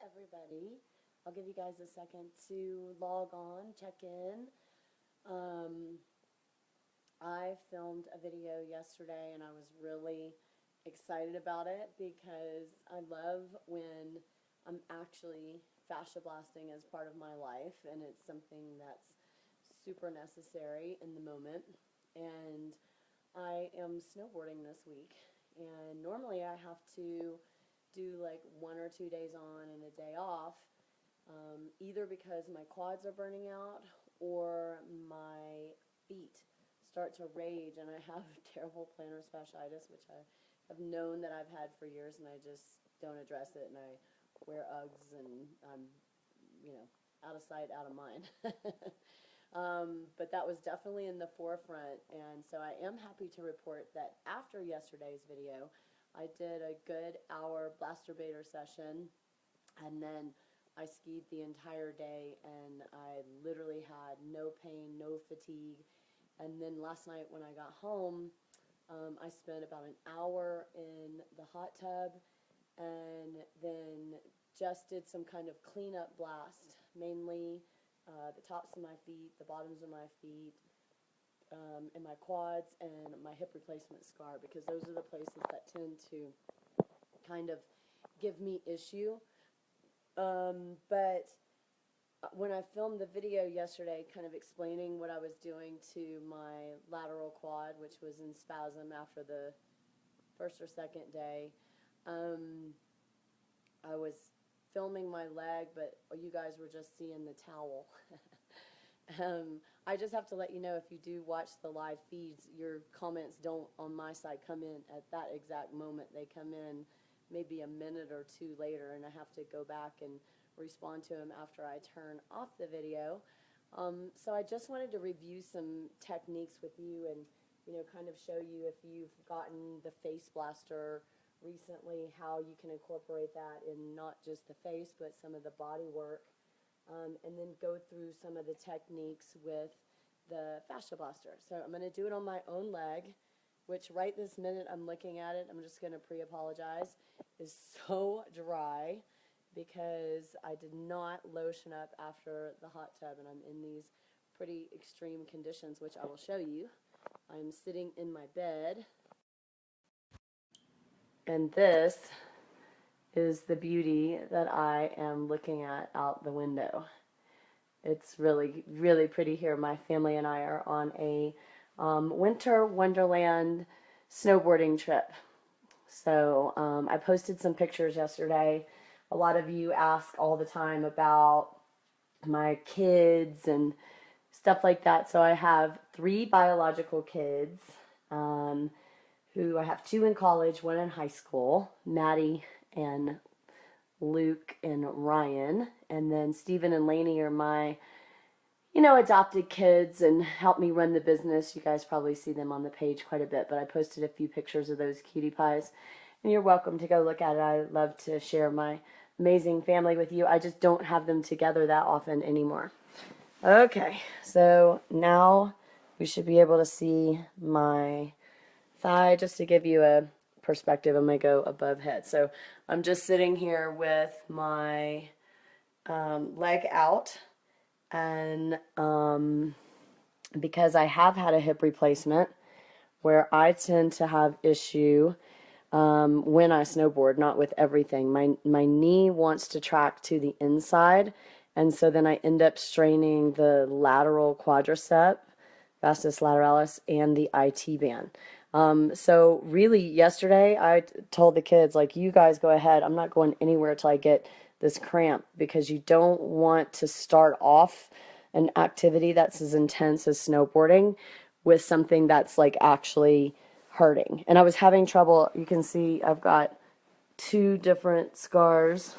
everybody. I'll give you guys a second to log on, check in. Um, I filmed a video yesterday and I was really excited about it because I love when I'm actually fascia blasting as part of my life, and it's something that's super necessary in the moment. And I am snowboarding this week, and normally I have to do like 1 or 2 days on and a day off, either because my quads are burning out or my feet start to rage and I have terrible plantar fasciitis, which I have known that I've had for years, and I just don't address it, and I wear Uggs, and I'm, out of sight, out of mind. But that was definitely in the forefront, and so I am happy to report that after yesterday's video, I did a good hour blaster baiter session, and then I skied the entire day, and I literally had no pain, no fatigue. And then last night when I got home, I spent about an hour in the hot tub, and then just did some kind of cleanup blast, mainly the tops of my feet, the bottoms of my feet, and my quads and my hip replacement scar, because those are the places that tend to kind of give me issue. But when I filmed the video yesterday, kind of explaining what I was doing to my lateral quad, which was in spasm after the first or second day, I was filming my leg, but you guys were just seeing the towel. I just have to let you know, if you do watch the live feeds, your comments don't, on my side, come in at that exact moment. They come in maybe a minute or two later, and I have to go back and respond to them after I turn off the video. So I just wanted to review some techniques with you, and kind of show you, if you've gotten the face blaster recently, how you can incorporate that in not just the face but some of the body work, and then go through some of the techniques with the fascia blaster. So I'm going to do it on my own leg, which right this minute I'm looking at it, I'm just going to pre-apologize, is so dry because I did not lotion up after the hot tub, and I'm in these pretty extreme conditions, which I will show you. I'm sitting in my bed, and this is the beauty that I am looking at out the window. It's really, really pretty here. My family and I are on a winter wonderland snowboarding trip. So I posted some pictures yesterday. A lot of you ask all the time about my kids and stuff like that. So I have 3 biological kids, who I have 2 in college, 1 in high school, Maddie and Luke and Ryan. And then Stephen and Lainey are my, adopted kids and help me run the business. You guys probably see them on the page quite a bit, but I posted a few pictures of those cutie pies, and you're welcome to go look at it. I love to share my amazing family with you. I just don't have them together that often anymore. Okay, so now we should be able to see my thigh. Just to give you a perspective, I'm going to go above head. So I'm just sitting here with my leg out, and because I have had a hip replacement, where I tend to have issue when I snowboard, not with everything. My knee wants to track to the inside, and so then I end up straining the lateral quadricep, vastus lateralis, and the IT band. So really yesterday I told the kids, like, you guys go ahead. I'm not going anywhere till I get this cramp, because you don't want to start off an activity that's as intense as snowboarding with something that's like actually hurting. And I was having trouble. You can see I've got 2 different scars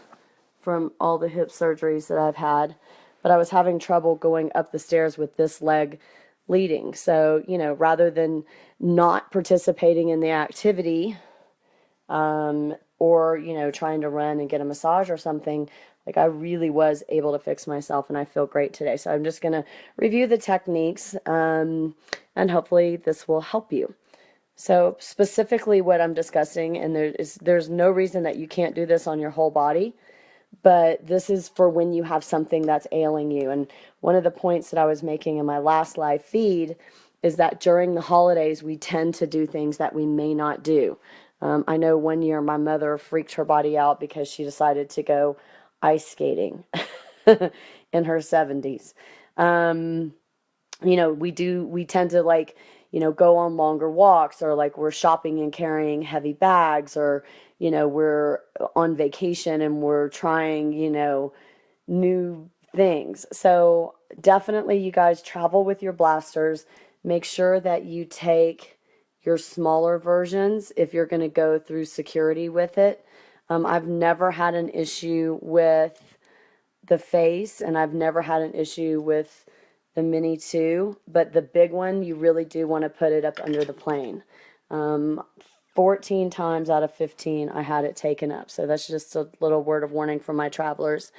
from all the hip surgeries that I've had, but I was having trouble going up the stairs with this leg leading. So, rather than not participating in the activity, or, trying to run and get a massage or something, like, I really was able to fix myself, and I feel great today. So I'm just going to review the techniques, and hopefully this will help you. So specifically what I'm discussing, and there's no reason that you can't do this on your whole body, but this is for when you have something that's ailing you. And one of the points that I was making in my last live feed is that during the holidays, we tend to do things that we may not do. I know one year my mother freaked her body out because she decided to go ice skating in her 70s. We tend to like, go on longer walks, or like we're shopping and carrying heavy bags, or, we're on vacation and we're trying, new things. So definitely you guys travel with your blasters. Make sure that you take your smaller versions if you're going to go through security with it. I've never had an issue with the face, and I've never had an issue with the Mini 2, but the big one, you really do want to put it up under the plane. 14 times out of 15, I had it taken up. So that's just a little word of warning for my travelers.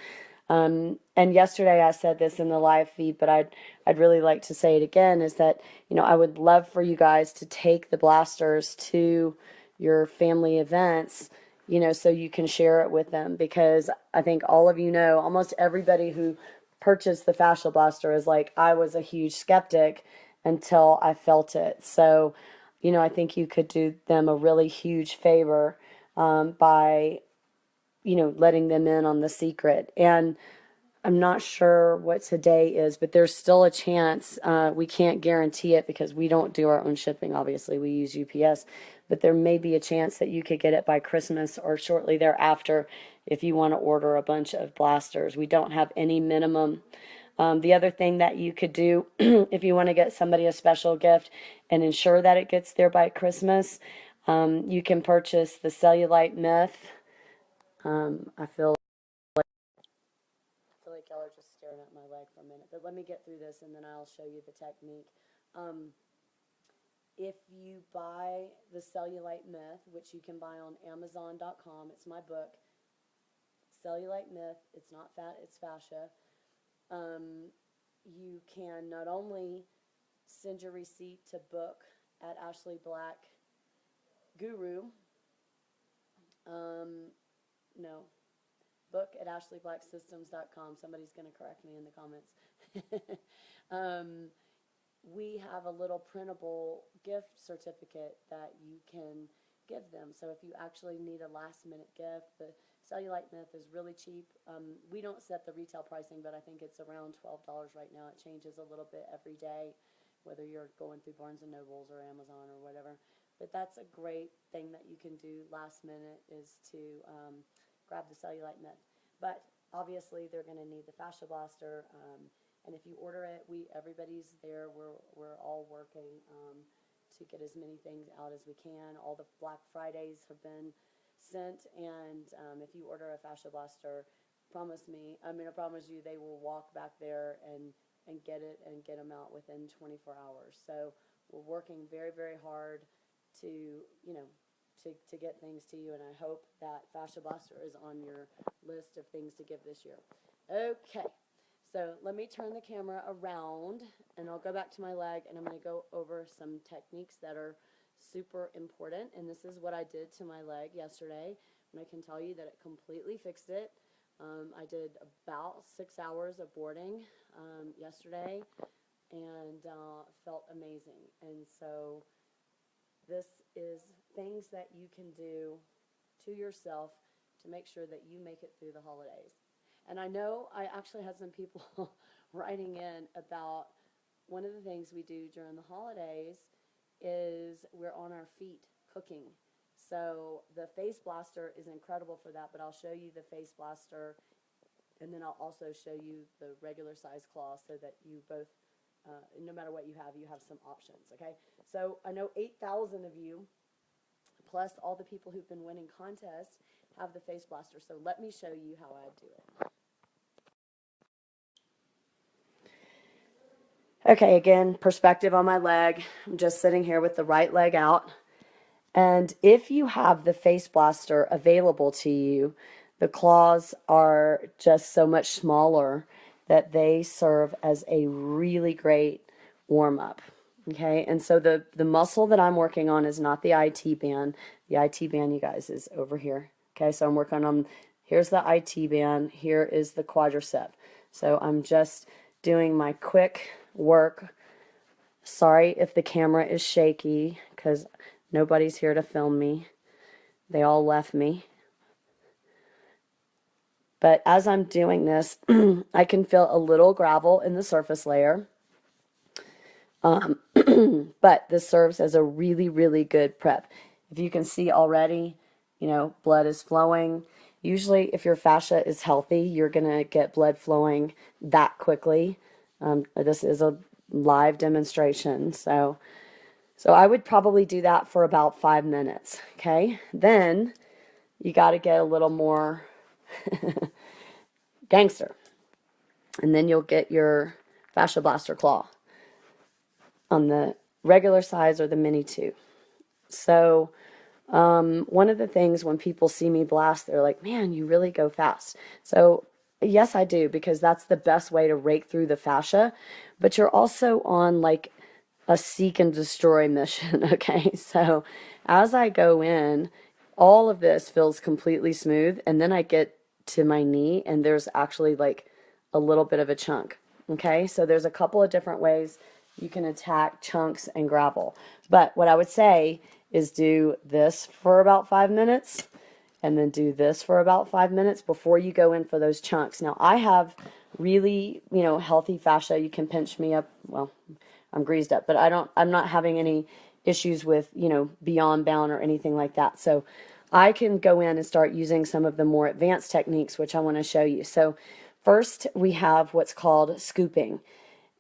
And yesterday I said this in the live feed, but I'd really like to say it again, is that, I would love for you guys to take the blasters to your family events, so you can share it with them, because I think all of almost everybody who purchased the Fascia Blaster is like, I was a huge skeptic until I felt it. So, I think you could do them a really huge favor by, letting them in on the secret. And I'm not sure what today is, but there's still a chance. We can't guarantee it because we don't do our own shipping, obviously. We use UPS. But there may be a chance that you could get it by Christmas or shortly thereafter if you want to order a bunch of blasters. We don't have any minimum. The other thing that you could do if you want to get somebody a special gift and ensure that it gets there by Christmas, you can purchase the Cellulite Myth. I feel like y'all are just staring at my leg for a minute, but let me get through this and then I'll show you the technique. Um, if you buy the Cellulite Myth, which you can buy on Amazon.com, it's my book, Cellulite Myth. It's not fat, it's fascia. You can not only send your receipt to book at Ashley Black Guru, no, book at ashleyblacksystems.com. Somebody's going to correct me in the comments. We have a little printable gift certificate that you can give them. So if you actually need a last minute gift, the Cellulite Myth is really cheap. We don't set the retail pricing, but I think it's around $12 right now. It changes a little bit every day, whether you're going through Barnes & Nobles or Amazon or whatever. But that's a great thing that you can do last minute, is to grab the Cellulite Myth. But obviously they're going to need the Fascia Blaster. And if you order it, everybody's there. We're all working to get as many things out as we can. All the Black Fridays have been sent, and if you order a Fascia Blaster, I promise you, they will walk back there and get it and get them out within 24 hours. So we're working very, very hard to, to get things to you, and I hope that Fascia Blaster is on your list of things to give this year. Okay. So let me turn the camera around and I'll go back to my leg, and I'm going to go over some techniques that are super important. And this is what I did to my leg yesterday, and I can tell you that it completely fixed it. I did about 6 hours of boarding yesterday, and felt amazing. And so this is things that you can do to yourself to make sure that you make it through the holidays. And I know I actually had some people writing in about one of the things we do during the holidays is we're on our feet cooking. So the face blaster is incredible for that, but I'll show you the face blaster, and then I'll also show you the regular size claw, so that you both, no matter what you have some options, okay? So I know 8,000 of you, plus all the people who've been winning contests, have the face blaster. So let me show you how I do it. Okay, again, perspective on my leg. I'm just sitting here with the right leg out. And if you have the face blaster available to you, the claws are just so much smaller that they serve as a really great warm-up. Okay, and so the muscle that I'm working on is not the IT band. The IT band, you guys, is over here. Okay, so I'm working on Here's the IT band. Here is the quadricep. So I'm just doing my quick work. Sorry if the camera is shaky because nobody's here to film me. They all left me. But as I'm doing this, I can feel a little gravel in the surface layer. But this serves as a really, really good prep. If you can see already, you know, blood is flowing. Usually if your fascia is healthy, you're going to get blood flowing that quickly. This is a live demonstration. So I would probably do that for about 5 minutes. Okay. Then you got to get a little more gangster. And then you'll get your Fascia Blaster Claw on the regular size or the mini 2. So one of the things when people see me blast, they're like, man, you really go fast. So yes, I do, because that's the best way to rake through the fascia. But you're also on like a seek and destroy mission. Okay. So as I go in, all of this feels completely smooth. And then I get to my knee and there's actually like a little bit of a chunk. Okay. So there's a couple of different ways you can attack chunks and gravel. But what I would say is do this for about 5 minutes and then do this for about 5 minutes before you go in for those chunks. Now I have really, you know, healthy fascia. You can pinch me up. Well, I'm greased up, but I'm not having any issues with, you know, beyond bound or anything like that. So I can go in and start using some of the more advanced techniques, which I want to show you. So first we have what's called scooping.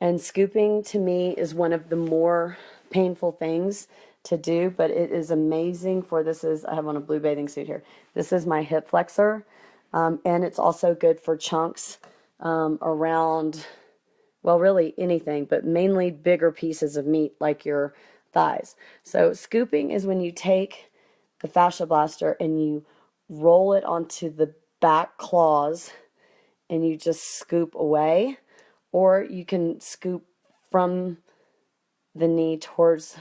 And scooping to me is one of the more painful things to do, but it is amazing for, I have on a blue bathing suit here. This is my hip flexor, and it's also good for chunks around, well, really anything, but mainly bigger pieces of meat like your thighs. So scooping is when you take the Fascia Blaster and you roll it onto the back claws and you just scoop away. Or you can scoop from the knee towards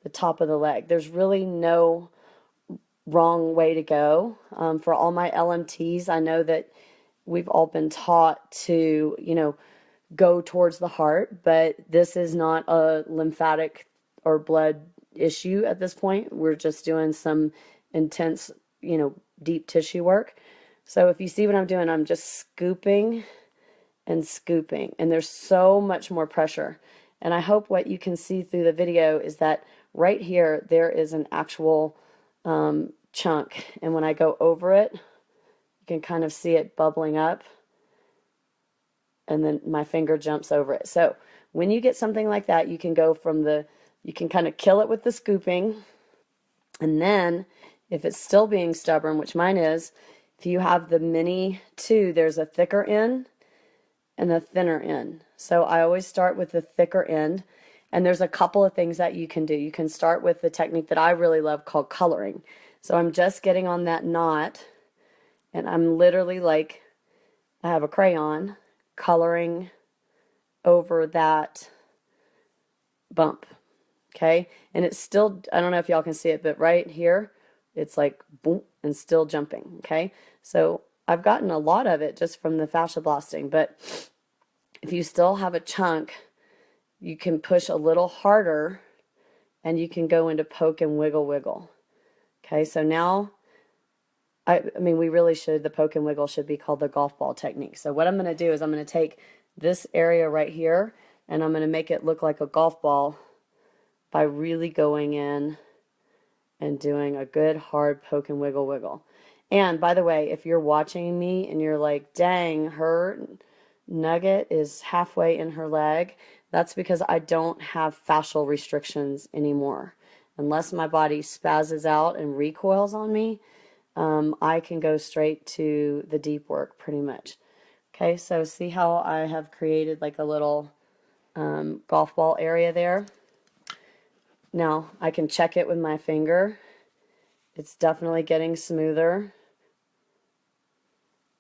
the top of the leg. There's really no wrong way to go. For all my LMTs, I know that we've all been taught to, you know, go towards the heart, but this is not a lymphatic or blood issue at this point. We're just doing some intense, you know, deep tissue work. So if you see what I'm doing, I'm just scooping and scooping, and there's so much more pressure. And I hope what you can see through the video is that right here there is an actual chunk, and when I go over it, you can kind of see it bubbling up, and then my finger jumps over it. So when you get something like that, you can go from you can kind of kill it with the scooping, and then if it's still being stubborn, which mine is, if you have the mini 2, there's a thicker end and a thinner end. So I always start with the thicker end, and there's a couple of things that you can do. You can start with the technique that I really love called coloring. So I'm just getting on that knot, and I'm literally like, I have a crayon coloring over that bump. Okay, and it's still, I don't know if y'all can see it, but right here it's like boom and still jumping. Okay, so I've gotten a lot of it just from the fascia blasting, but if you still have a chunk, you can push a little harder and you can go into poke and wiggle wiggle. Okay, so now, I mean, the poke and wiggle should be called the golf ball technique. So what I'm going to do is I'm going to take this area right here and I'm going to make it look like a golf ball by really going in and doing a good hard poke and wiggle wiggle. And by the way, if you're watching me and you're like, dang, her nugget is halfway in her leg, that's because I don't have fascial restrictions anymore. Unless my body spazzes out and recoils on me, I can go straight to the deep work pretty much. Okay, so see how I have created like a little golf ball area there? Now I can check it with my finger. It's definitely getting smoother.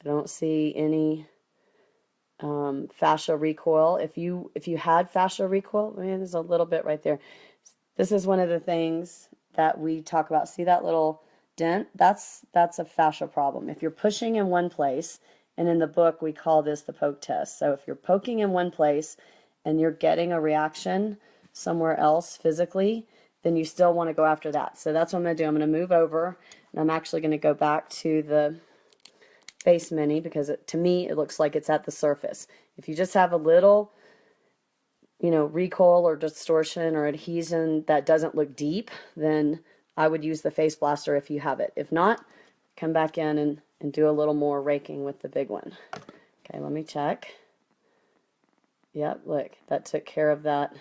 I don't see any fascial recoil. If you had fascial recoil, man, there's a little bit right there. This is one of the things that we talk about. See that little dent, that's a fascia problem. If you're pushing in one place, and in the book we call this the poke test. So if you're poking in one place and you're getting a reaction somewhere else physically, then you still want to go after that. So that's what I'm going to do. I'm going to move over, and I'm actually going to go back to the Face Mini because to me it looks like it's at the surface. If you just have a little, you know, recoil or distortion or adhesion that doesn't look deep, then I would use the Face Blaster if you have it. If not, come back in and do a little more raking with the big one. Okay, let me check. Yep, look, that took care of that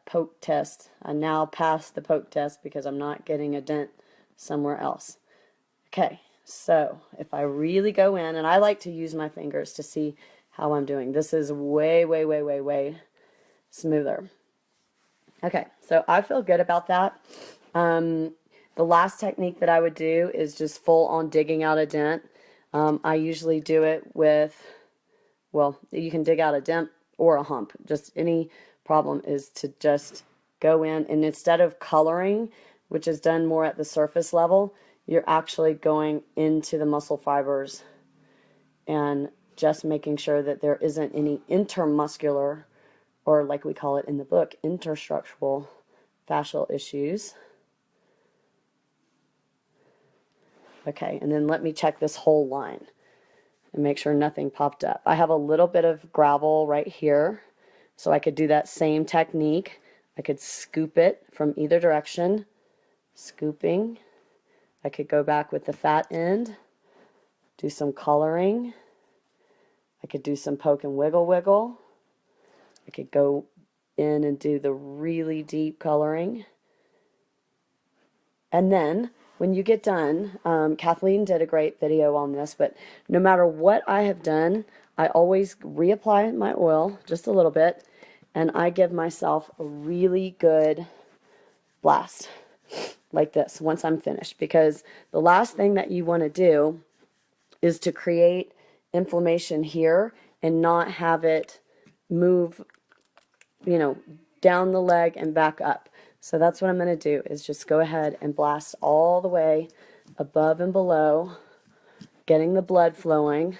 poke test. I now passed the poke test because I'm not getting a dent somewhere else. Okay, so if I really go in, and I like to use my fingers to see how I'm doing. This is way, way, way, way, way smoother. Okay, so I feel good about that. The last technique that I would do is just full on digging out a dent. I usually do it with, well, you can dig out a dent or a hump. Just any problem is to just go in, and instead of coloring, which is done more at the surface level, you're actually going into the muscle fibers and just making sure that there isn't any intermuscular, or like we call it in the book, interstructural fascial issues. Okay, and then let me check this whole line and make sure nothing popped up. I have a little bit of gravel right here, so I could do that same technique. I could scoop it from either direction, scooping. I could go back with the fat end, do some coloring. I could do some poke and wiggle wiggle. I could go in and do the really deep coloring. And then when you get done, Kathleen did a great video on this, but no matter what I have done, I always reapply my oil just a little bit, and I give myself a really good blast like this once I'm finished, because the last thing that you want to do is to create inflammation here and not have it move, you know, down the leg and back up. So that's what I'm going to do, is just go ahead and blast all the way above and below, getting the blood flowing.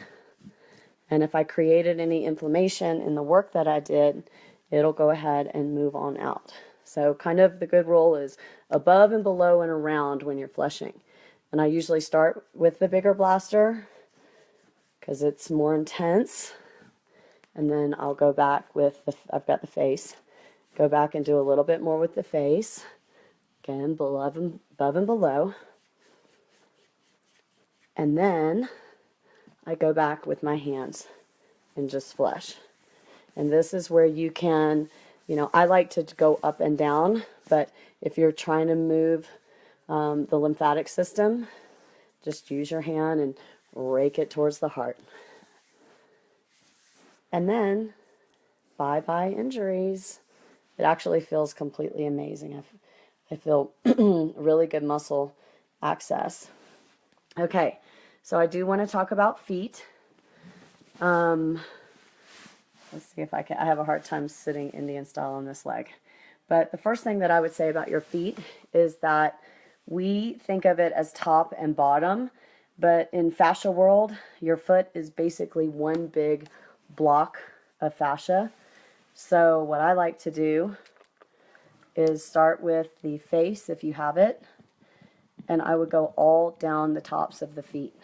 And if I created any inflammation in the work that I did, it'll go ahead and move on out. So kind of the good rule is above and below and around when you're flushing. And I usually start with the bigger blaster because it's more intense. And then I'll go back with I've got the face. Go back and do a little bit more with the face. Again, above and below. And then I go back with my hands and just flush. And this is where you can, you know, I like to go up and down, but if you're trying to move the lymphatic system, just use your hand and rake it towards the heart. And then, bye-bye injuries. It actually feels completely amazing. I feel really good muscle access. Okay, so I do want to talk about feet. Let's see if I can. I have a hard time sitting Indian style on this leg. But the first thing that I would say about your feet is that we think of it as top and bottom, but in fascia world, your foot is basically one big block of fascia. So what I like to do is start with the face if you have it, and I would go all down the tops of the feet.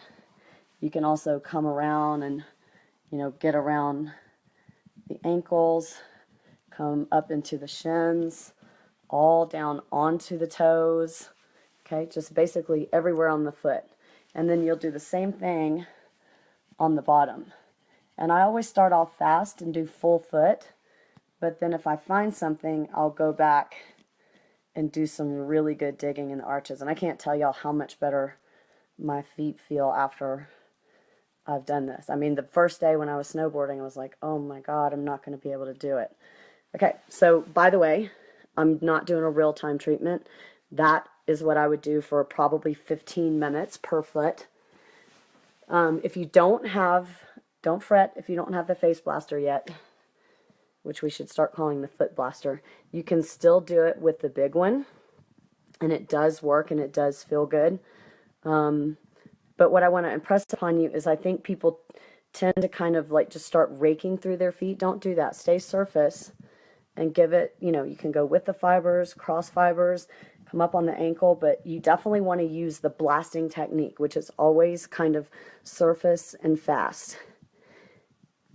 You can also come around and, you know, get around the ankles, come up into the shins, all down onto the toes, okay, just basically everywhere on the foot. And then you'll do the same thing on the bottom. And I always start off fast and do full foot, but then if I find something, I'll go back and do some really good digging in the arches. And I can't tell y'all how much better my feet feel after I've done this. I mean, the first day when I was snowboarding, I was like, oh my God, I'm not going to be able to do it. Okay, so by the way, I'm not doing a real-time treatment. That is what I would do for probably 15 minutes per foot. If you don't fret if you don't have the face blaster yet, which we should start calling the foot blaster. You can still do it with the big one. and it does work and it does feel good. But what I want to impress upon you is I think people tend to kind of like just start raking through their feet. Don't do that. Stay surface and give it, you can go with the fibers, cross fibers, come up on the ankle, but you definitely want to use the blasting technique, which is always kind of surface and fast.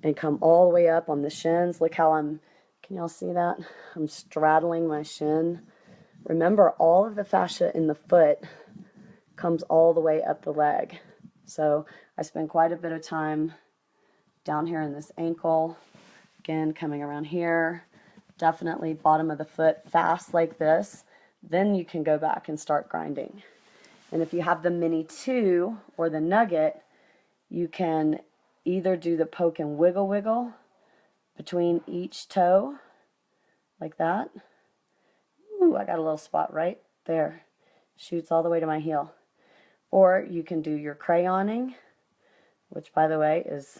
And come all the way up on the shins. Look how can y'all see that? I'm straddling my shin. Remember, all of the fascia in the foot comes all the way up the leg. So I spend quite a bit of time down here in this ankle. Again, coming around here. Definitely bottom of the foot fast like this. Then you can go back and start grinding. And if you have the Mini 2 or the Nugget, you can either do the poke and wiggle wiggle between each toe, like that. Ooh, I got a little spot right there. Shoots all the way to my heel. Or you can do your crayoning, which, by the way, is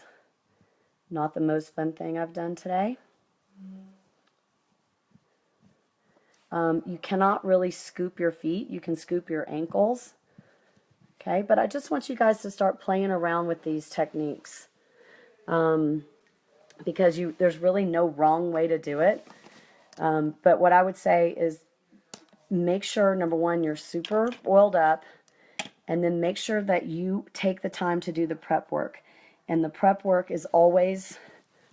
not the most fun thing I've done today. You cannot really scoop your feet. You can scoop your ankles. Okay, but I just want you guys to start playing around with these techniques. Because there's really no wrong way to do it. But what I would say is make sure, number one, you're super oiled up, and then make sure that you take the time to do the prep work. And the prep work is always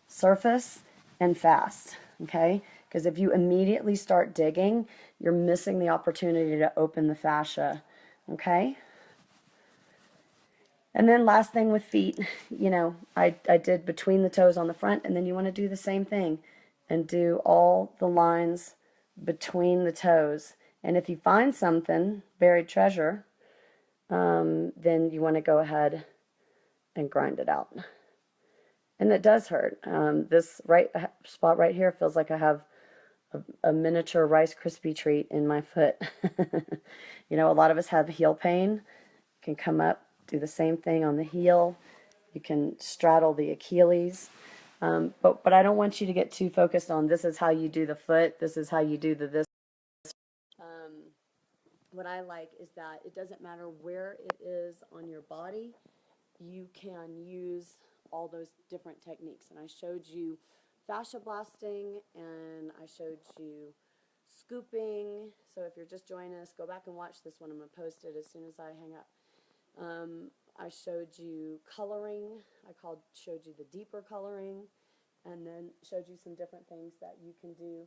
surface and fast, okay? Because if you immediately start digging, you're missing the opportunity to open the fascia, okay? And then last thing with feet, I did between the toes on the front, and then you want to do the same thing and do all the lines between the toes. And if you find something, buried treasure, then you want to go ahead and grind it out. And it does hurt. This spot right here feels like I have a miniature Rice Krispie treat in my foot. A lot of us have heel pain. Can come up, do the same thing on the heel. You can straddle the Achilles. But I don't want you to get too focused on this is how you do the foot, this is how you do this. What I like is that it doesn't matter where it is on your body, you can use all those different techniques. And I showed you fascia blasting, and I showed you scooping. So if you're just joining us, go back and watch this one. I'm going to post it as soon as I hang up. I showed you coloring. Showed you the deeper coloring, and then showed you some different things that you can do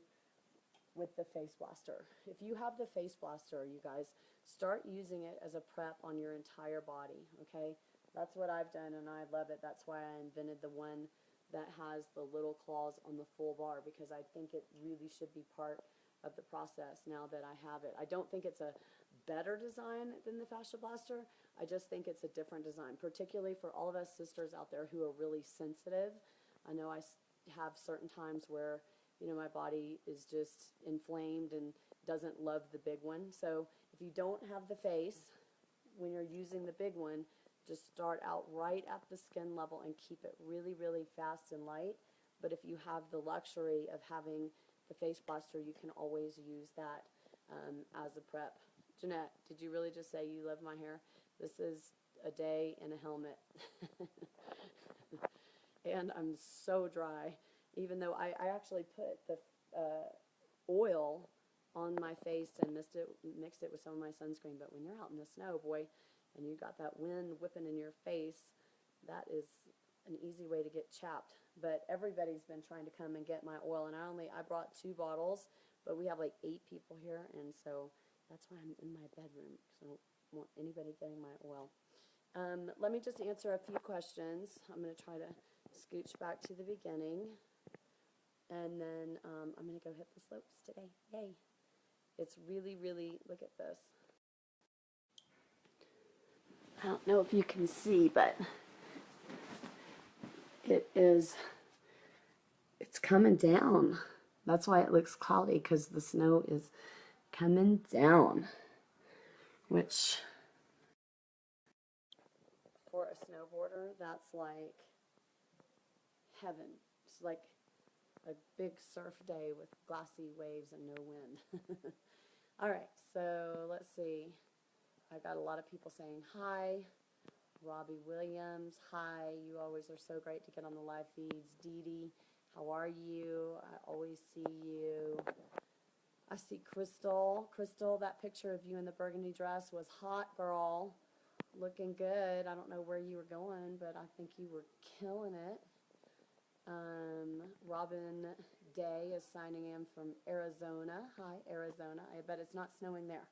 with the face blaster. If you have the face blaster, you guys, start using it as a prep on your entire body, okay? That's what I've done, and I love it. That's why I invented the one that has the little claws on the full bar, because I think it really should be part of the process now that I have it. I don't think it's a better design than the fascia blaster. I just think it's a different design, particularly for all of us sisters out there who are really sensitive. I know I have certain times where my body is just inflamed and doesn't love the big one. So if you don't have the face, when you're using the big one, just start out right at the skin level and keep it really, really fast and light. But if you have the luxury of having the face blaster, you can always use that as a prep. Jeanette, did you really just say you love my hair? This is a day in a helmet. And I'm so dry. Even though I actually put the oil on my face and mixed it with some of my sunscreen. But when you're out in the snow, boy, and you got that wind whipping in your face, that is an easy way to get chapped. But everybody's been trying to come and get my oil, and I brought 2 bottles, but we have like 8 people here, and so that's why I'm in my bedroom, because I don't want anybody getting my oil. Let me just answer a few questions. I'm going to try to scooch back to the beginning. And then I'm going to go hit the slopes today. Yay. It's really, really, look at this. I don't know if you can see, but it's coming down. That's why it looks cloudy, because the snow is coming down, which for a snowboarder, that's like heaven. It's like a big surf day with glassy waves and no wind. All right, so let's see. I got a lot of people saying hi. Robbie Williams, hi. You always are so great to get on the live feeds. Dee Dee, how are you? I always see you. I see Crystal. Crystal, that picture of you in the burgundy dress was hot, girl. Looking good. I don't know where you were going, but I think you were killing it. Robin Day is signing in from Arizona. Hi, Arizona. I bet it's not snowing there.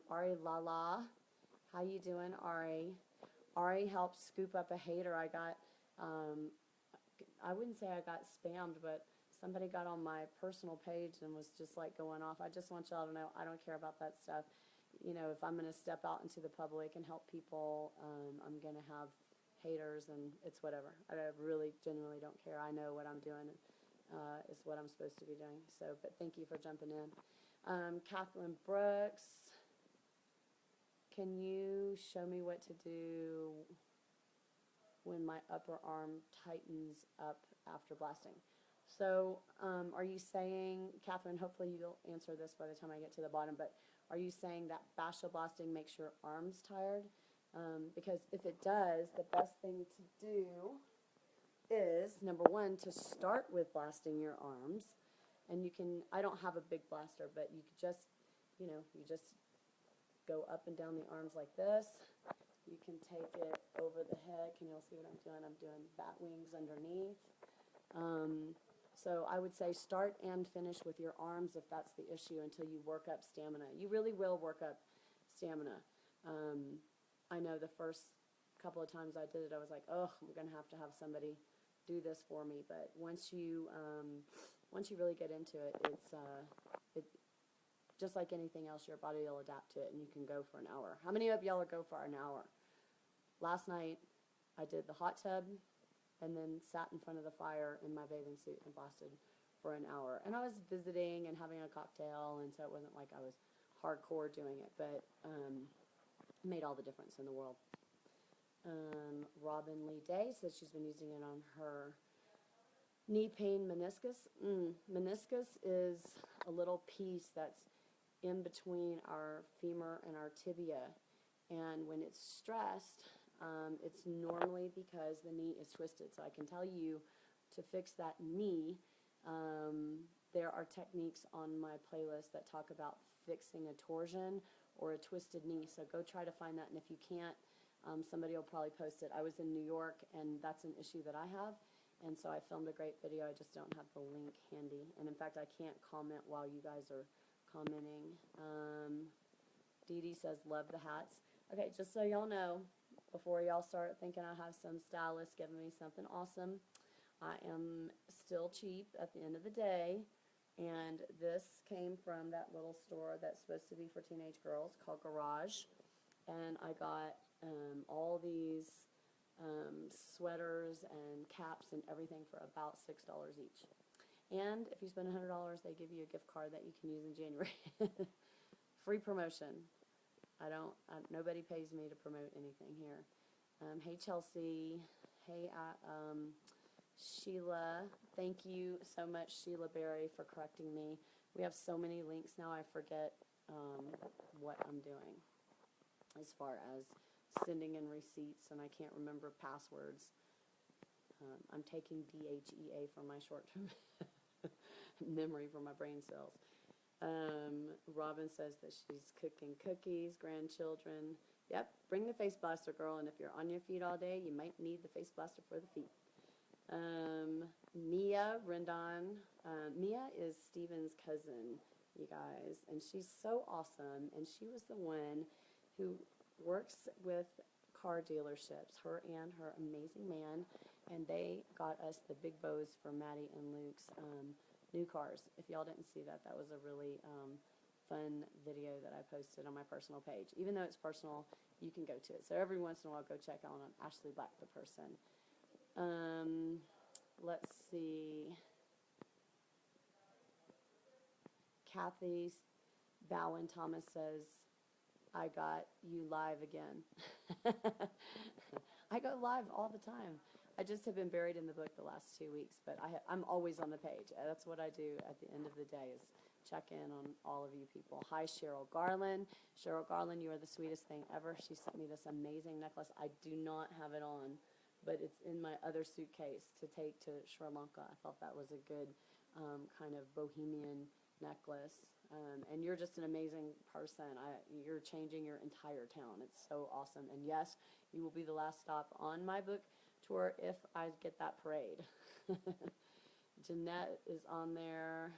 Ari Lala. How you doing, Ari? Ari helped scoop up a hater. I wouldn't say I got spammed, but somebody got on my personal page and was just like going off. I just want y'all to know I don't care about that stuff. You know, if I'm going to step out into the public and help people, I'm going to have haters, and it's whatever. I really genuinely don't care. I know what I'm doing is what I'm supposed to be doing. So, but thank you for jumping in. Catherine Brooks, can you show me what to do when my upper arm tightens up after blasting? So, are you saying, Catherine, hopefully you'll answer this by the time I get to the bottom, but are you saying that fascia blasting makes your arms tired? Because if it does, the best thing to do is, number one, to start with blasting your arms. And you can, I don't have a big blaster, but you could just, you just go up and down the arms like this. You can take it over the head. Can you all see what I'm doing? I'm doing bat wings underneath. So I would say start and finish with your arms if that's the issue until you work up stamina. You really will work up stamina. I know the first couple of times I did it, I was like, oh, I'm going to have somebody do this for me. But once you really get into it, it's just like anything else, your body will adapt to it, and you can go for an hour. How many of y'all will go for an hour? Last night, I did the hot tub and then sat in front of the fire in my bathing suit and blasted for an hour. And I was visiting and having a cocktail, and so it wasn't like I was hardcore doing it, but it made all the difference in the world. Robin Lee Day says she's been using it on her knee pain meniscus. Meniscus is a little piece that's in between our femur and our tibia, and when it's stressed, it's normally because the knee is twisted. So I can tell you, to fix that knee, there are techniques on my playlist that talk about fixing a torsion or a twisted knee. So go try to find that, and if you can't, somebody will probably post it. I was in New York, and that's an issue that I have, and so I filmed a great video. I just don't have the link handy, and in fact, I can't comment while you guys are commenting. Dee Dee says, love the hats. Okay, just so y'all know, before y'all start thinking I have some stylist giving me something awesome, I am still cheap at the end of the day, and this came from that little store that's supposed to be for teenage girls called Garage, and I got all these sweaters and caps and everything for about $6 each. And if you spend $100, they give you a gift card that you can use in January. Free promotion. Nobody pays me to promote anything here. Hey Chelsea. Hey Sheila. Thank you so much, Sheila Berry, for correcting me. We have so many links now, I forget what I'm doing as far as sending in receipts, and I can't remember passwords. I'm taking DHEA for my short-term memory for my brain cells. Robin says that she's cooking cookies, grandchildren. Yep, bring the face blaster, girl, and if you're on your feet all day, you might need the face blaster for the feet. Mia Rendon. Mia is Steven's cousin, you guys, and she's so awesome, and she was the one who works with car dealerships, her and her amazing man, and they got us the big bows for Maddie and Luke's new cars. If y'all didn't see that, that was a really fun video that I posted on my personal page. Even though it's personal, you can go to it. So every once in a while, go check out on Ashley Black, the person. Let's see. Kathy Bowen Thomas says, I got you live again. I go live all the time. I just have been buried in the book the last 2 weeks, but I'm always on the page. That's what I do at the end of the day, is check in on all of you people. Hi, Cheryl Garland. Cheryl Garland, you are the sweetest thing ever. She sent me this amazing necklace. I do not have it on, but it's in my other suitcase to take to Sri Lanka. I thought that was a good kind of bohemian necklace. And you're just an amazing person. You're changing your entire town. It's so awesome. And yes, you will be the last stop on my book tour if I get that parade. Jeanette is on there.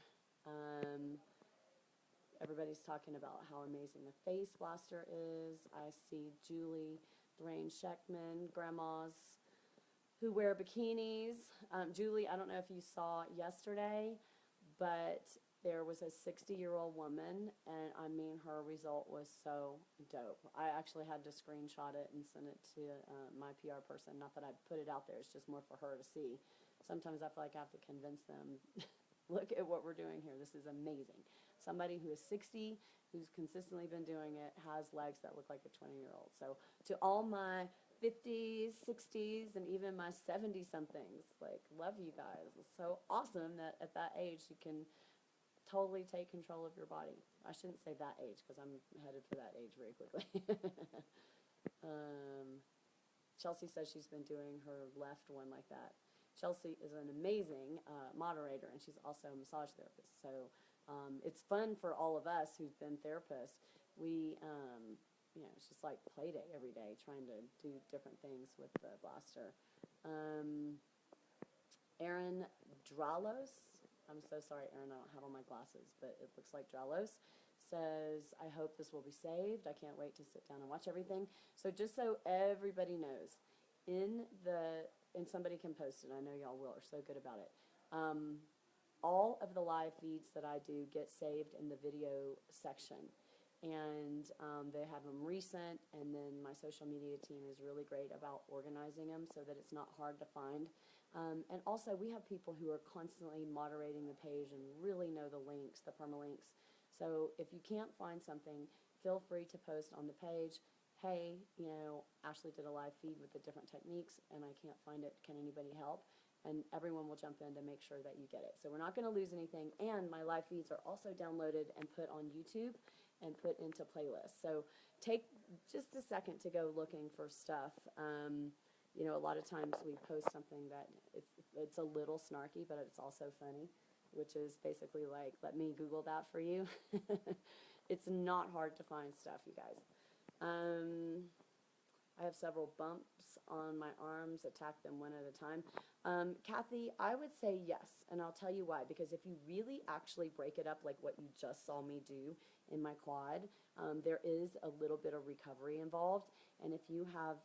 Everybody's talking about how amazing the Face Blaster is. I see Julie Thrain Sheckman, grandmas who wear bikinis. Julie, I don't know if you saw yesterday, but there was a 60-year-old woman, and I mean, her result was so dope. I actually had to screenshot it and send it to my PR person. Not that I put it out there, it's just more for her to see. Sometimes I feel like I have to convince them, look at what we're doing here. This is amazing. Somebody who is 60, who's consistently been doing it, has legs that look like a 20-year-old. So to all my 50s, 60s, and even my 70-somethings, like, love you guys. It's so awesome that at that age you can totally take control of your body. I shouldn't say that age because I'm headed for that age very quickly. Chelsea says she's been doing her left one like that. Chelsea is an amazing moderator, and she's also a massage therapist. So it's fun for all of us who've been therapists. We, it's just like play day every day, trying to do different things with the blaster. Aaron Dralos, I'm so sorry, Aaron, I don't have on my glasses, but it looks like Dralos, says, I hope this will be saved. I can't wait to sit down and watch everything. So just so everybody knows, and somebody can post it, I know y'all will, are so good about it. All of the live feeds that I do get saved in the video section. And they have them recent, and then my social media team is really great about organizing them so that it's not hard to find. And also, we have people who are constantly moderating the page and really know the links, the permalinks. So if you can't find something, feel free to post on the page, hey, Ashley did a live feed with the different techniques, and I can't find it. Can anybody help? And everyone will jump in to make sure that you get it. So we're not going to lose anything. And my live feeds are also downloaded and put on YouTube and put into playlists. So take just a second to go looking for stuff. A lot of times we post something that it's a little snarky, but it's also funny, which is basically like, let me Google that for you. It's not hard to find stuff, you guys. I have several bumps on my arms. Attack them one at a time. Kathy, I would say yes, and I'll tell you why. Because if you really actually break it up like what you just saw me do in my quad, there is a little bit of recovery involved. And if you have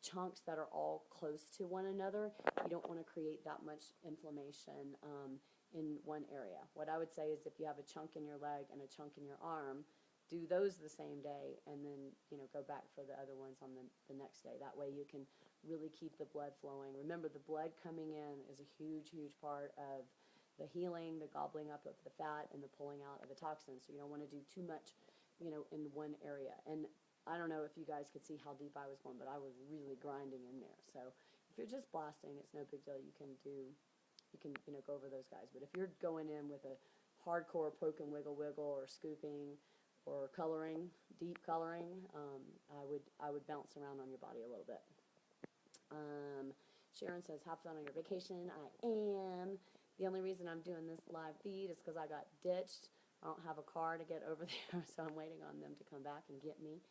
chunks that are all close to one another, you don't want to create that much inflammation in one area. What I would say is if you have a chunk in your leg and a chunk in your arm, do those the same day, and then go back for the other ones on the next day. That way you can really keep the blood flowing. Remember, the blood coming in is a huge part of the healing, the gobbling up of the fat, and the pulling out of the toxins. So you don't want to do too much in one area. And I don't know if you guys could see how deep I was going, but I was really grinding in there. So if you're just blasting, it's no big deal. You can go over those guys. But if you're going in with a hardcore poke and wiggle or scooping or coloring, deep coloring, I would bounce around on your body a little bit. Sharon says, have fun on your vacation. I am. The only reason I'm doing this live feed is because I got ditched. I don't have a car to get over there, so I'm waiting on them to come back and get me.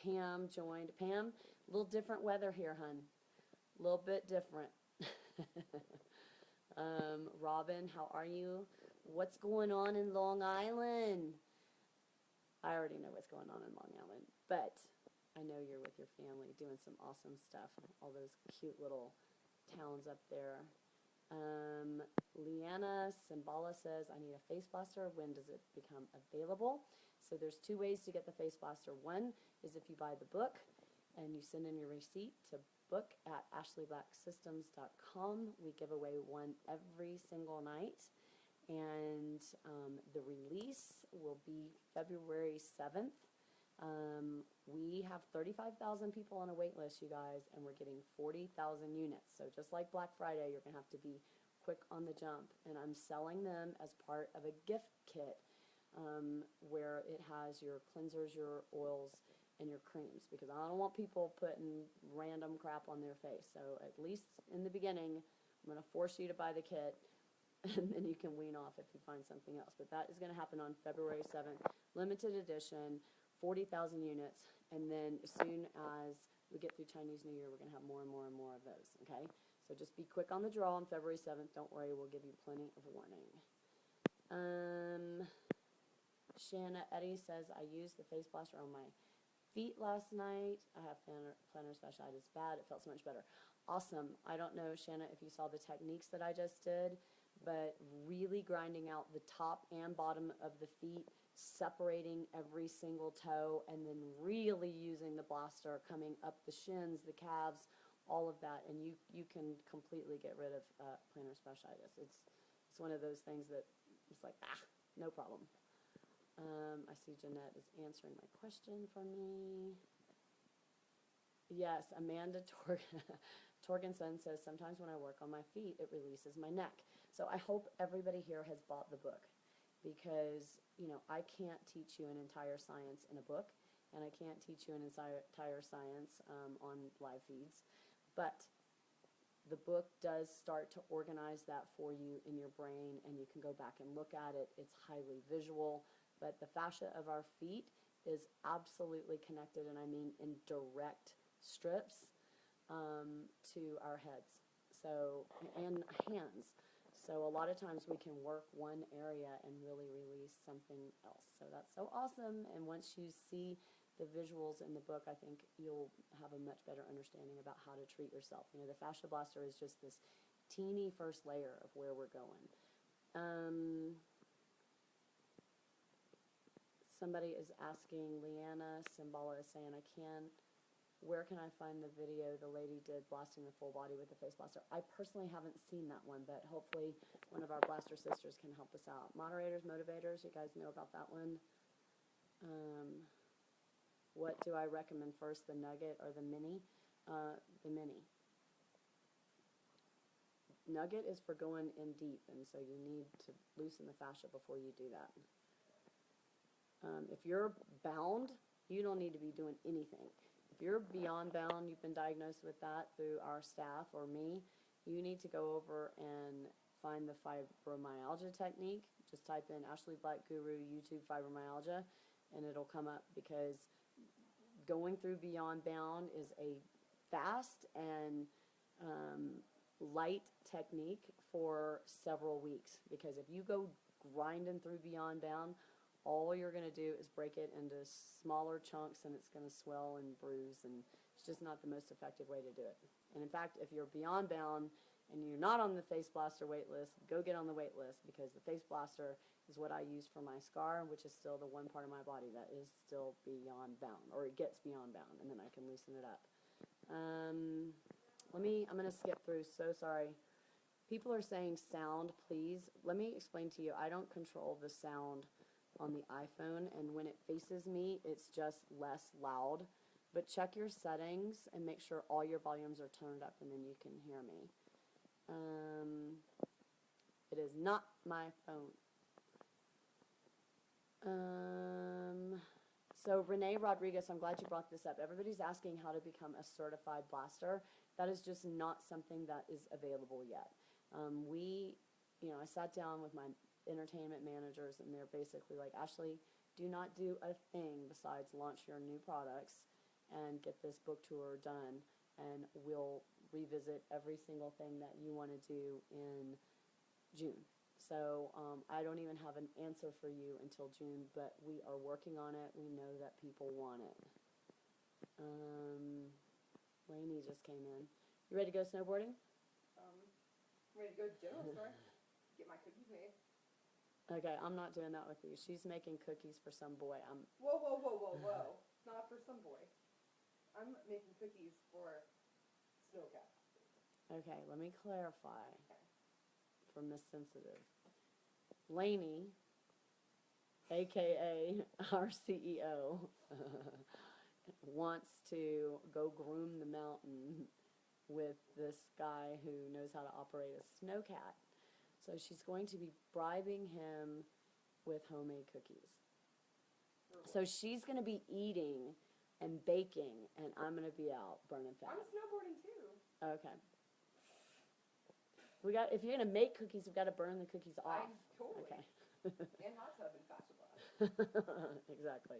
Pam joined. Pam, a little different weather here, hun. A little bit different. Robin, how are you? What's going on in Long Island? I already know what's going on in Long Island, but I know you're with your family doing some awesome stuff. All those cute little towns up there. Leanna Simbala says, I need a face blaster. When does it become available? So there's two ways to get the face blaster. One is if you buy the book and you send in your receipt to book@ashleyblacksystems.com. We give away one every single night. And the release will be February 7th. We have 35,000 people on a wait list, you guys, and we're getting 40,000 units. So just like Black Friday, you're going to have to be quick on the jump, and I'm selling them as part of a gift kit where it has your cleansers, your oils, and your creams, because I don't want people putting random crap on their face. So at least in the beginning, I'm going to force you to buy the kit, and then you can wean off if you find something else. But that is going to happen on February 7th. Limited edition, 40,000 units, and then as soon as we get through Chinese New Year, we're going to have more and more and more of those, okay? So just be quick on the draw on February 7th. Don't worry, we'll give you plenty of warning. Shanna Eddie says, I used the face blaster on my feet last night. I have plantar fasciitis bad. It felt so much better. Awesome. I don't know, Shanna, if you saw the techniques that I just did, but really grinding out the top and bottom of the feet, separating every single toe, and then really using the blaster coming up the shins, the calves, all of that, and you can completely get rid of plantar fasciitis. It's one of those things that it's like, no problem. I see Jeanette is answering my question for me. Yes, Amanda Torgensen says, sometimes when I work on my feet, it releases my neck. So I hope everybody here has bought the book, because, you know, I can't teach you an entire science in a book, and I can't teach you an entire science on live feeds, but the book does start to organize that for you in your brain, and you can go back and look at it. It's highly visual, but the fascia of our feet is absolutely connected, and I mean in direct strips to our heads, so, and hands. So a lot of times we can work one area and really release something else. So that's so awesome. And once you see the visuals in the book, I think you'll have a much better understanding about how to treat yourself. You know, the fascia blaster is just this teeny first layer of where we're going. Somebody is asking, Leanna Simbala is saying, where can I find the video the lady did blasting the full body with the face blaster? I personally haven't seen that one, but hopefully one of our blaster sisters can help us out. Moderators, motivators, you guys know about that one? What do I recommend first, the Nugget or the Mini? The Mini. Nugget is for going in deep, and so you need to loosen the fascia before you do that. If you're bound, you don't need to be doing anything. If you're beyond bound, you've been diagnosed with that through our staff or me, you need to go over and find the fibromyalgia technique. Just type in Ashley Black Guru YouTube fibromyalgia, and it'll come up, because going through beyond bound is a fast and light technique for several weeks, because if you go grinding through beyond bound, all you're going to do is break it into smaller chunks, and it's going to swell and bruise, and it's just not the most effective way to do it. And in fact, if you're beyond bound and you're not on the face blaster wait list, go get on the wait list, because the face blaster is what I use for my scar, which is still the one part of my body that is still beyond bound, or it gets beyond bound, and then I can loosen it up. I'm going to skip through, so sorry. People are saying sound, please. Let me explain to you, I don't control the sound on the iPhone, and when it faces me, it's just less loud. But check your settings and make sure all your volumes are turned up, and then you can hear me. It is not my phone. So Renee Rodriguez, I'm glad you brought this up. Everybody's asking how to become a certified blaster. That is just not something that is available yet. I sat down with my entertainment managers, and they're basically like, Ashley, do not do a thing besides launch your new products and get this book tour done, and we'll revisit every single thing that you want to do in June. So I don't even have an answer for you until June, but we are working on it. We know that people want it. Lainey just came in. You ready to go snowboarding? Ready to go to the general store, get my cookies made. Okay, I'm not doing that with you. She's making cookies for some boy. Whoa, whoa, whoa, whoa, whoa. Not for some boy. I'm making cookies for Snowcat. Okay, let me clarify Okay. for Miss Sensitive. Lainey, a.k.a. our CEO, wants to go groom the mountain with this guy who knows how to operate a Snowcat. So she's going to be bribing him with homemade cookies. So she's going to be eating and baking, and I'm going to be out burning fat. I'm snowboarding too. Okay. If you're going to make cookies, we've got to burn the cookies off. Totally. Okay. And hot tub and Fashion Blast. Exactly.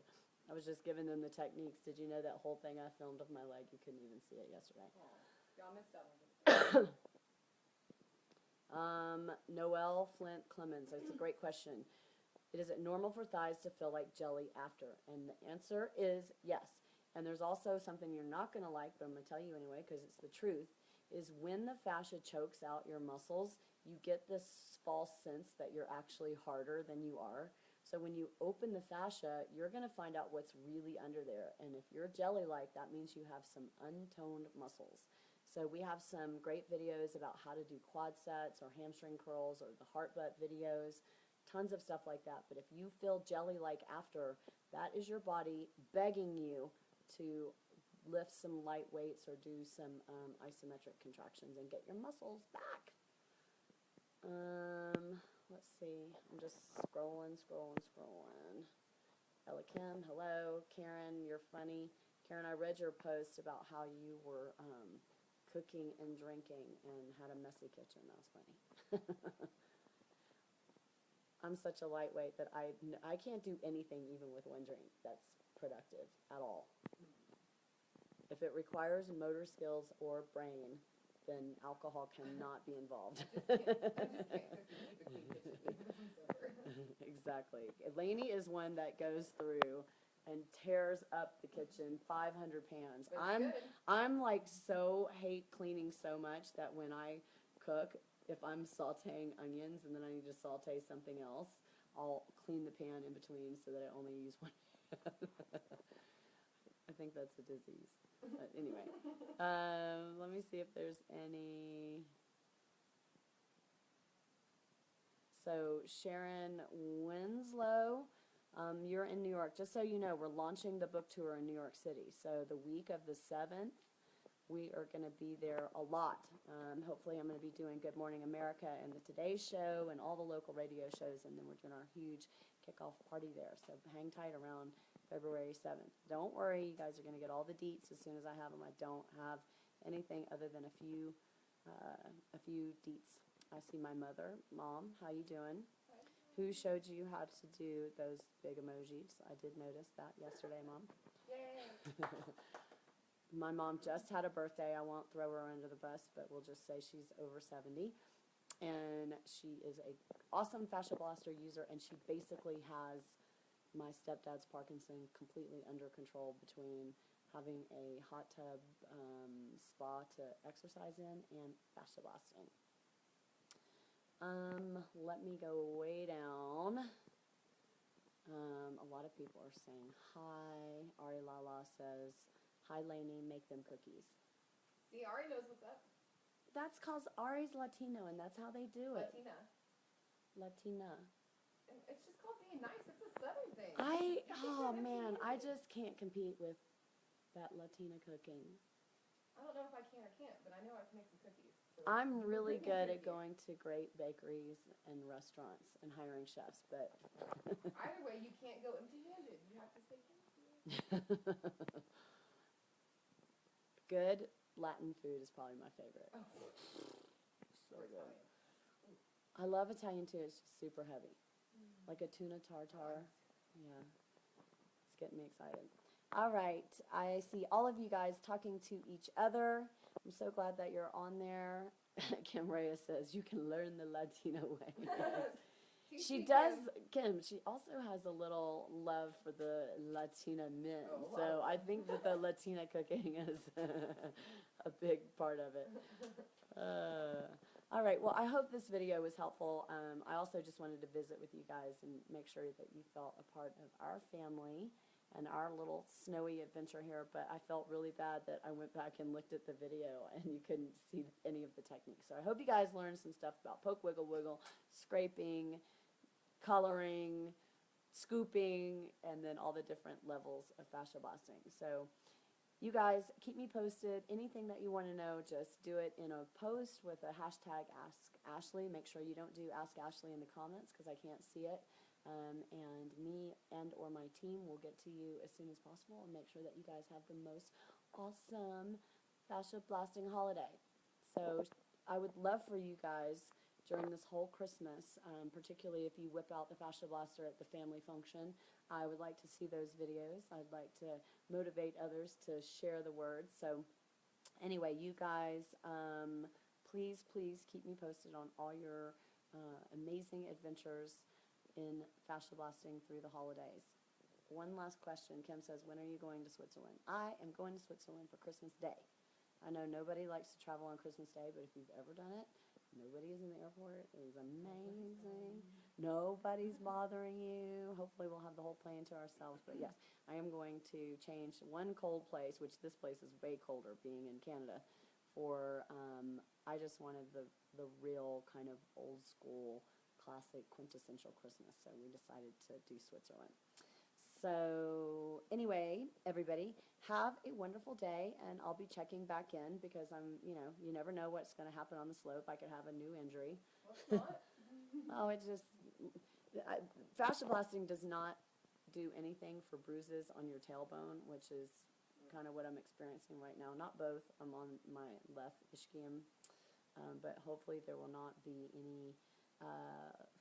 I was just giving them the techniques. Did you know that whole thing I filmed of my leg? You couldn't even see it yesterday. Oh, y'all missed out on it. Noelle Flint Clemens. It's a great question. Is it normal for thighs to feel like jelly after? And the answer is yes. And there's also something you're not going to like, but I'm going to tell you anyway because it's the truth, is when the fascia chokes out your muscles, you get this false sense that you're actually harder than you are. So when you open the fascia, you're going to find out what's really under there. And if you're jelly-like, that means you have some untoned muscles. So we have some great videos about how to do quad sets or hamstring curls or the heart butt videos, tons of stuff like that. But if you feel jelly-like after, that is your body begging you to lift some light weights or do some isometric contractions and get your muscles back. Let's see. I'm just scrolling. Ella Kim, hello. Karen, you're funny. Karen, I read your post about how you were cooking and drinking and had a messy kitchen. That was funny. I'm such a lightweight that I can't do anything even with one drink that's productive at all. If it requires motor skills or brain, then alcohol cannot be involved. I just can't cook and keep a clean kitchen even if I'm sober. Exactly. Lainey is one that goes through and tears up the kitchen 500 pans. But I'm like hate cleaning so much that when I cook, if I'm sauteing onions and then I need to saute something else, I'll clean the pan in between so that I only use one pan. I think that's a disease. But anyway, let me see if there's any. So Sharon Winslow, you're in New York. Just so you know, we're launching the book tour in New York City. So the week of the 7th, we are going to be there a lot. Hopefully I'm going to be doing Good Morning America and the Today Show and all the local radio shows, and then we're doing our huge kickoff party there. So hang tight around February 7th. Don't worry, you guys are going to get all the deets as soon as I have them. I don't have anything other than a few deets. I see my mother. Mom, how you doing? Who showed you how to do those big emojis? I did notice that yesterday, Mom. Yay! My mom just had a birthday. I won't throw her under the bus, but we'll just say she's over 70. And she is an awesome Fascia Blaster user, and she basically has my stepdad's Parkinson completely under control between having a hot tub spa to exercise in and fascia blasting. Let me go way down. A lot of people are saying hi. Ari Lala says, hi Lainey, make them cookies. See, Ari knows what's up. That's cause Ari's Latino and that's how they do it. Latina. Latina. And it's just called being nice. It's a southern thing. Oh man, I just can't compete with that Latina cooking. I don't know if I can or can't, but I know I can make some cookies. So I'm really bring me good at cookies. going to great bakeries and restaurants and hiring chefs, but Either way, you can't go empty-handed. You have to say thank you. good Latin food is probably my favorite. Oh, So we're good. Italian. I love Italian too. It's just super heavy, like a tuna tartare. Yeah, it's getting me excited. All right, I see all of you guys talking to each other. I'm so glad that you're on there. Kim Reyes says, you can learn the Latino way. Teach She me, does, Kim. Kim, she also has a little love for the Latina men. Oh, So wow. I think that the Latina cooking is a big part of it. All right, well, I hope this video was helpful. I also just wanted to visit with you guys and make sure that you felt a part of our family and our little snowy adventure here, but I felt really bad that I went back and looked at the video and you couldn't see any of the techniques. So I hope you guys learned some stuff about poke, wiggle, wiggle, scraping, coloring, scooping, and then all the different levels of fascia blasting. So you guys keep me posted. Anything that you want to know, just do it in a post with a hashtag Ask Ashley. Make sure you don't do Ask Ashley in the comments because I can't see it. And me and or my team will get to you as soon as possible and make sure that you guys have the most awesome fascia blasting holiday. So I would love for you guys during this whole Christmas, particularly if you whip out the fascia blaster at the family function, I would like to see those videos. I'd like to motivate others to share the word. So anyway, you guys, please keep me posted on all your amazing adventures in fascia blasting through the holidays. One last question. Kim says, when are you going to Switzerland? I am going to Switzerland for Christmas Day. I know nobody likes to travel on Christmas Day, but if you've ever done it, nobody is in the airport. It is amazing. Nobody's bothering you. Hopefully we'll have the whole plane to ourselves. But yes, I am going to change one cold place, which this place is way colder being in Canada, for I just wanted the real kind of old school, classic, quintessential Christmas. So we decided to do Switzerland. So anyway, everybody, have a wonderful day, and I'll be checking back in because you never know what's going to happen on the slope. I could have a new injury. Oh, fascia blasting does not do anything for bruises on your tailbone, which is kind of what I'm experiencing right now. Not both. I'm on my left ischium, but hopefully there will not be any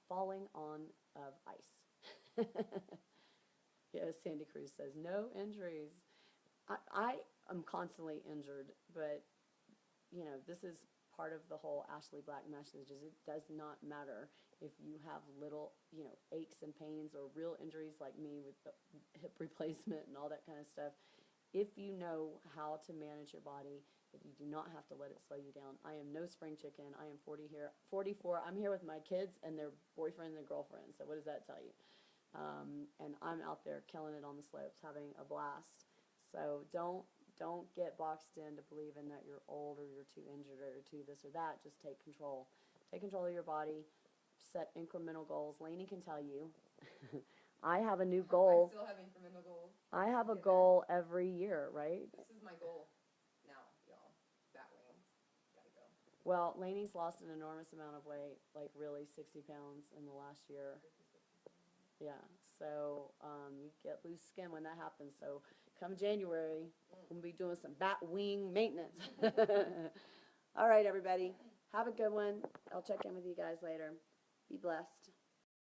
falling on of ice. Yes, Sandy Cruz says, no injuries. I am constantly injured, but, this is part of the whole Ashley Black messages. It does not matter if you have little, aches and pains or real injuries like me with the hip replacement and all that kind of stuff. If you know how to manage your body, if you do not have to let it slow you down. I am no spring chicken. I am 44. I'm here with my kids and their boyfriend and their girlfriend. So what does that tell you? And I'm out there killing it on the slopes, having a blast. So don't get boxed in to believing that you're old or you're too injured or too this or that. Just take control. Take control of your body. Set incremental goals. Lainey can tell you. I have a new goal. I still have incremental goals. I have a goal every year, right? This is my goal now, y'all. Bat wings. Gotta go. Well, Lainey's lost an enormous amount of weight, like really 60 pounds in the last year. Yeah, so you get loose skin when that happens. So come January, we'll be doing some bat wing maintenance. All right, everybody. Have a good one. I'll check in with you guys later. Be blessed.